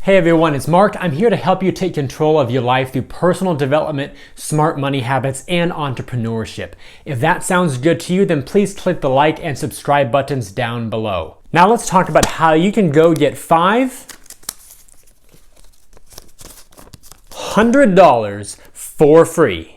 Hey everyone, it's Mark. I'm here to help you take control of your life through personal development, smart money habits, and entrepreneurship. If that sounds good to you, then please click the like and subscribe buttons down below. Now let's talk about how you can go get $500 for free.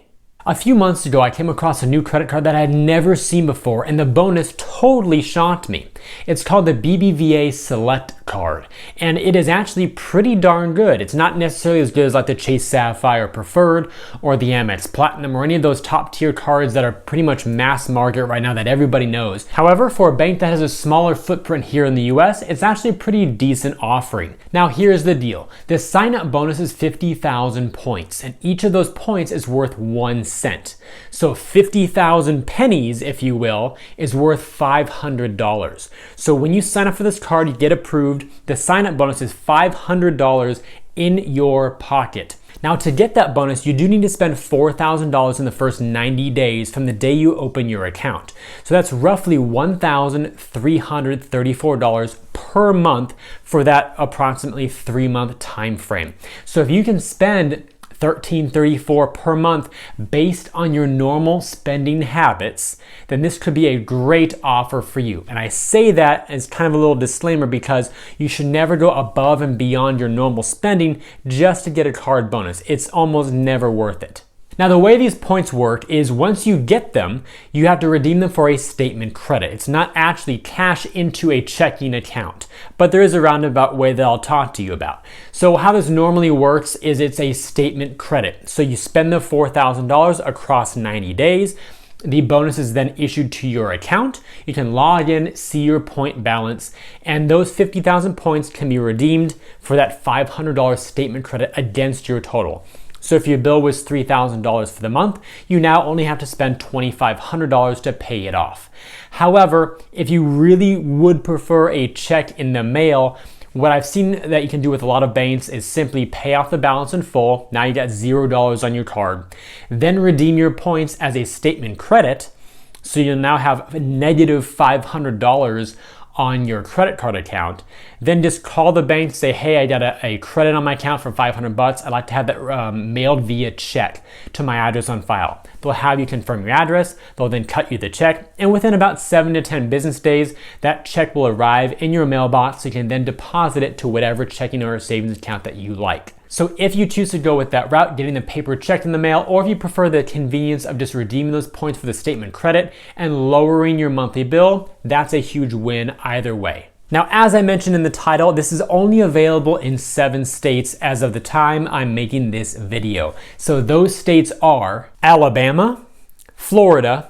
A few months ago, I came across a new credit card that I had never seen before, and the bonus totally shocked me. It's called the BBVA Select Card, and it is actually pretty darn good. It's not necessarily as good as like the Chase Sapphire Preferred or the Amex Platinum or any of those top tier cards that are pretty much mass market right now that everybody knows. However, for a bank that has a smaller footprint here in the US, it's actually a pretty decent offering. Now here's the deal. The sign-up bonus is 50,000 points, and each of those points is worth 1 cent. So 50,000 pennies, if you will, is worth $500. So when you sign up for this card, you get approved. The sign-up bonus is $500 in your pocket. Now to get that bonus, you do need to spend $4,000 in the first 90 days from the day you open your account. So that's roughly $1,334 per month for that approximately 3-month time frame. So if you can spend $1,334 per month based on your normal spending habits, then this could be a great offer for you. And I say that as kind of a little disclaimer because you should never go above and beyond your normal spending just to get a card bonus. It's almost never worth it. Now the way these points work is once you get them, you have to redeem them for a statement credit. It's not actually cash into a checking account, but there is a roundabout way that I'll talk to you about. So how this normally works is it's a statement credit. So you spend the $4,000 across 90 days. The bonus is then issued to your account. You can log in, see your point balance, and those 50,000 points can be redeemed for that $500 statement credit against your total. So if your bill was $3,000 for the month, you now only have to spend $2,500 to pay it off. However, if you really would prefer a check in the mail, what I've seen that you can do with a lot of banks is simply pay off the balance in full. Now you got $0 on your card. Then redeem your points as a statement credit. So you'll now have negative $500 on your credit card account. Then just call the bank, say, hey, I got a credit on my account for $500. I'd like to have that mailed via check to my address on file. They'll have you confirm your address. They'll then cut you the check. And within about 7 to 10 business days, that check will arrive in your mailbox. So you can then deposit it to whatever checking or savings account that you like. So if you choose to go with that route, getting the paper check in the mail, or if you prefer the convenience of just redeeming those points for the statement credit and lowering your monthly bill, that's a huge win either way. Now, as I mentioned in the title, this is only available in 7 states as of the time I'm making this video. So those states are Alabama, Florida,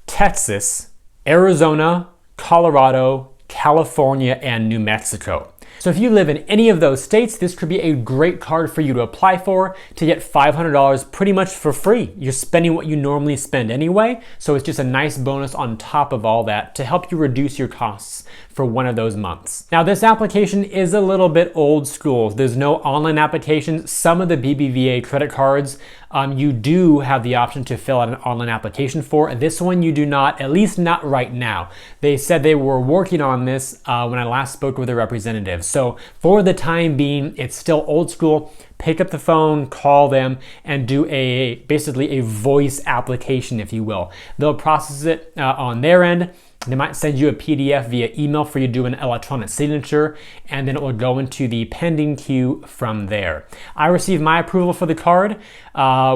Texas, Arizona, Colorado, California, and New Mexico. So if you live in any of those states, this could be a great card for you to apply for to get $500 pretty much for free. You're spending what you normally spend anyway, so it's just a nice bonus on top of all that to help you reduce your costs for one of those months. Now this application is a little bit old school. There's no online application. Some of the BBVA credit cards you do have the option to fill out an online application for. This one you do not, at least not right now. They said they were working on this when I last spoke with a representative. So for the time being, it's still old school. Pick up the phone, call them, and do basically a voice application, if you will. They'll process it on their end. They might send you a PDF via email for you to do an electronic signature, and then it will go into the pending queue from there. I received my approval for the card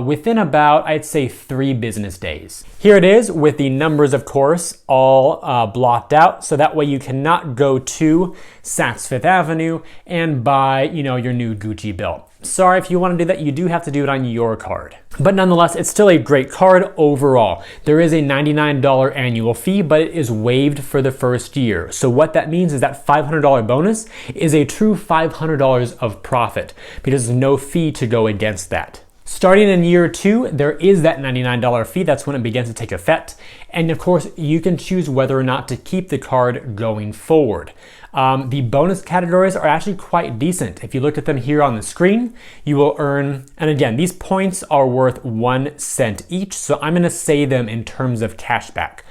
within about, I'd say, 3 business days. Here it is with the numbers, of course, all blocked out, so that way you cannot go to Saks Fifth Avenue and buy, your new Gucci belt. Sorry, if you want to do that, you do have to do it on your card. But nonetheless, it's still a great card overall. There is a $99 annual fee, but it is waived for the first year. So what that means is that $500 bonus is a true $500 of profit because there's no fee to go against that. Starting in year 2, there is that $99 fee. That's when it begins to take effect. And of course, you can choose whether or not to keep the card going forward. The bonus categories are actually quite decent. If you look at them here on the screen, you will earn, and again, these points are worth 1 cent each. So I'm gonna say them in terms of cashback.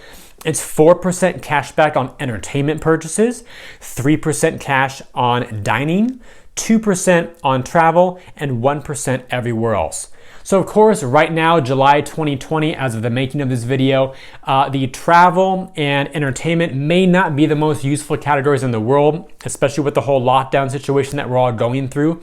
It's 4% cash back on entertainment purchases, 3% cash on dining, 2% on travel, and 1% everywhere else. So of course, right now, July 2020, as of the making of this video, the travel and entertainment may not be the most useful categories in the world, especially with the whole lockdown situation that we're all going through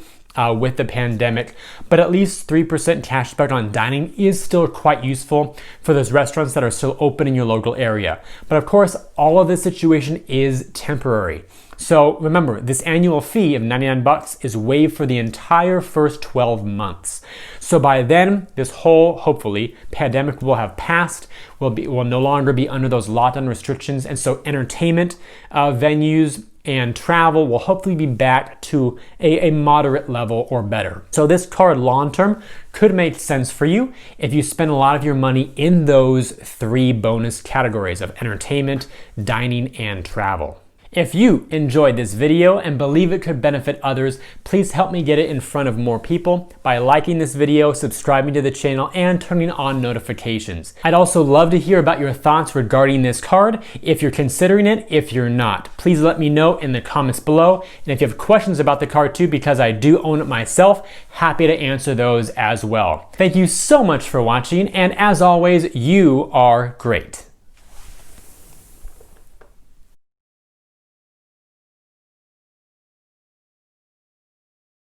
with the pandemic. But at least 3% cash back on dining is still quite useful for those restaurants that are still open in your local area. But of course, all of this situation is temporary. So remember, this annual fee of 99 bucks is waived for the entire first 12 months. So by then, this whole, hopefully, pandemic will have passed, will no longer be under those lockdown restrictions, and so entertainment venues and travel will hopefully be back to a moderate level or better. So this card long-term could make sense for you if you spend a lot of your money in those 3 bonus categories of entertainment, dining, and travel. If you enjoyed this video and believe it could benefit others, please help me get it in front of more people by liking this video, subscribing to the channel, and turning on notifications. I'd also love to hear about your thoughts regarding this card, if you're considering it, if you're not. Please let me know in the comments below, and if you have questions about the card too, because I do own it myself, happy to answer those as well. Thank you so much for watching, and as always, you are great.